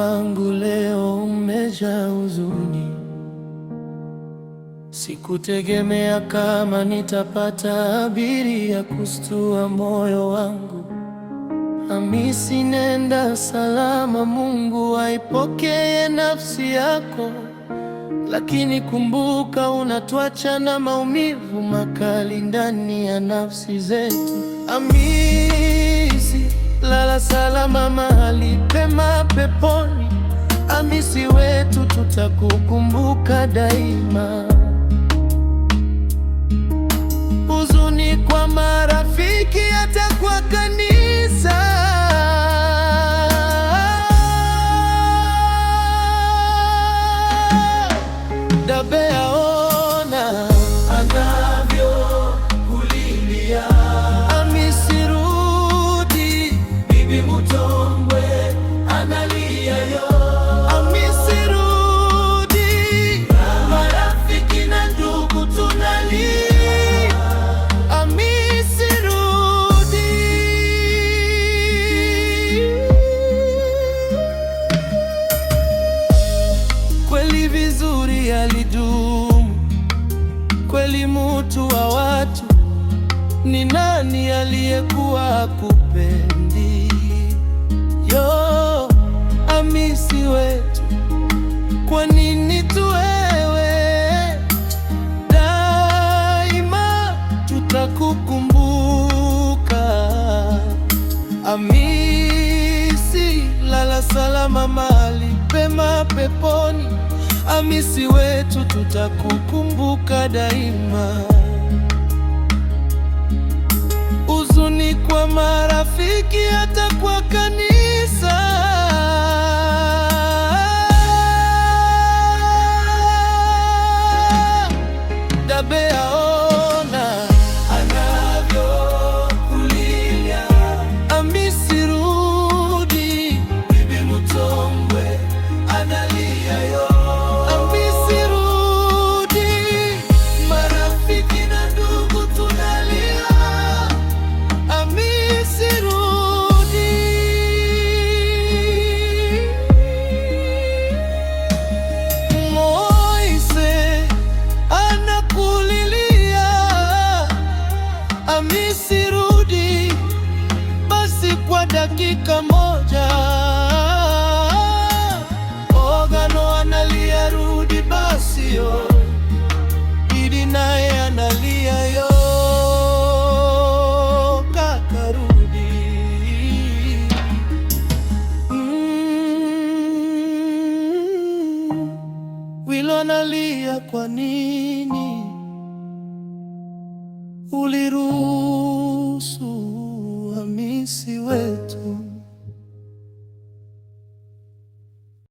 wangu leo umejaa huzuni. Sikutegemea kama nitapata habari ya kustua moyo wangu. Hamisi, nenda salama, Mungu aipokee nafsi yako. Lakini kumbuka, unatuacha na maumivu makali ndani ya nafsi zetu. Hamisi, lala salama mahali pema peponi. Hamisi wetu, tutakukumbuka daima. Huzuni kwa marafiki, hata kwa kanisa. Dabea, ona anavyokulilia. Hamisi rudi, Bibi Mutombwe analia yo. Hamisi rudi, marafiki na ndugu tunalia. Hamisi rudi. Kweli vizuri alidumu, kweli mutu wa watu. Ni nani aliyekuwa hakupendi? Yo, Hamisi wetu, kwa nini tu wewe? Daima tutakukumbuka. Hamisi, lala salama mahali pema peponi. Hamisi wetu, tutakukumbuka daima. Huzuni kwa marafiki, hata kwa kanisa. Dabea, ona anavyokulilia. Hamisi rudi, Bibi Mutombwe analia yo. Hamisi rudi, marafiki na ndugu tunalia. Hamisi rudi. Moise anakulilia. Hamisi rudi, basi kwa dakika moja. Ogano analia, rudi basi yo. Idi naye analia yo. Kaka rudi. Wilo analia, kwa nini ulirudi?